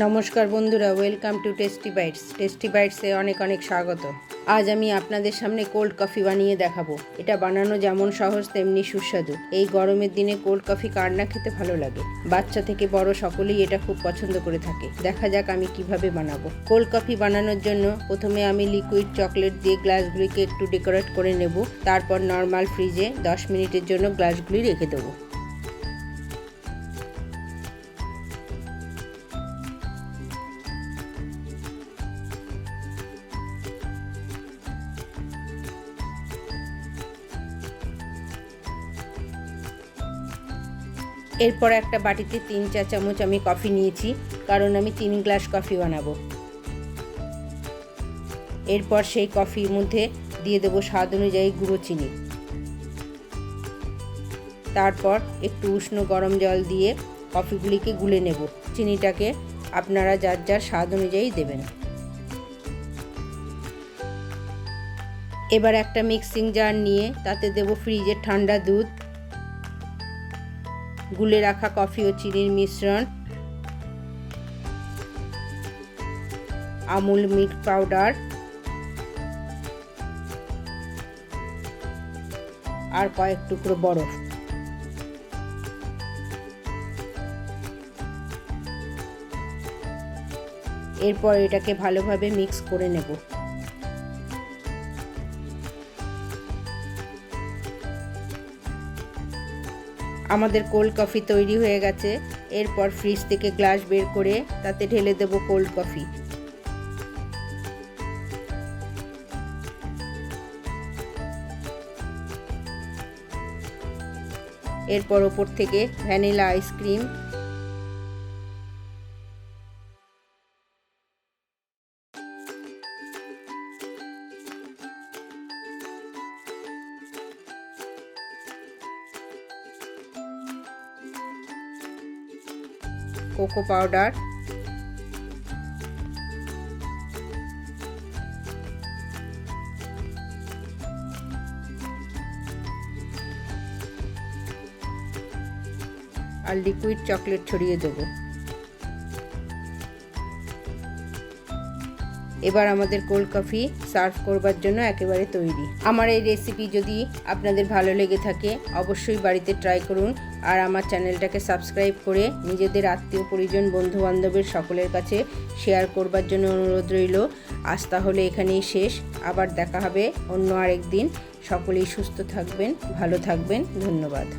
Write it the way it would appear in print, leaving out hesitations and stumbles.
নমস্কার বন্ধুরা, welcome to tasty বাইটসে অনেক অনেক স্বাগত। আজ আমি আপনাদের সামনে কোল্ড কফি বানিয়ে দেখাবো। এটা বানানো যেমন সহজ তেমনি সুস্বাদু। এই গরমের দিনে কোল্ড কফি কার না খেতে ভালো লাগে। বাচ্চা থেকে বড় সকলেই এটা খুব পছন্দ করে থাকে। দেখা যাক আমি কিভাবে বানাবো। কোল্ড কফি বানানোর জন্য প্রথমে আমি লিকুইড চকলেট দিয়ে গ্লাসগুলিকে একটু ডেকোরেট করে নেব। তারপর নর্মাল ফ্রিজে 10 মিনিটের জন্য গ্লাসগুলি রেখে দেবো। এরপর একটা বাটিতে 3-4 চামচ আমি কফি নিয়েছি, কারণ আমি 3 গ্লাস কফি বানাবো। এরপর সেই কফির মধ্যে দিয়ে দেবো স্বাদ অনুযায়ী গুঁড়ো চিনি। তারপর একটু উষ্ণ গরম জল দিয়ে কফিগুলিকে গুলে নেব। চিনিটাকে আপনারা যার যার স্বাদ অনুযায়ী দেবেন। এবার একটা মিক্সিং জার নিয়ে তাতে দেব ফ্রিজের ঠান্ডা দুধ, গুলে রাখা কফি ও চিনির মিশ্রণ, আমুল মিল্ক পাউডার আর কয়েক টুকরো বরফ। এরপর এটাকে ভালোভাবে মিক্স করে নেব। আমাদের কোল্ড কফি তৈরি হয়ে গেছে। এরপর ফ্রিজ থেকে গ্লাস বের করে তাতে ঢেলে দেব কোল্ড কফি। এরপর ওপর থেকে ভ্যানিলা আইসক্রিম, কোকো পাউডার, আর লিকুইড চকলেট ছড়িয়ে দেব। এবার আমাদের কোল্ড কফি সার্ভ করবার জন্য একেবারে তৈরি। আমার এই রেসিপি যদি আপনাদের ভালো লেগে থাকে অবশ্যই বাড়িতে ট্রাই করুন, আর আমার চ্যানেলটাকে সাবস্ক্রাইব করে নিজেদের আত্মীয় পরিজন বন্ধু বান্ধবের সকলের কাছে শেয়ার করবার জন্য অনুরোধ রইল। আজ তাহলে এখানেই শেষ, আবার দেখা হবে অন্য আরেক দিন। সকলেই সুস্থ থাকবেন, ভালো থাকবেন। ধন্যবাদ।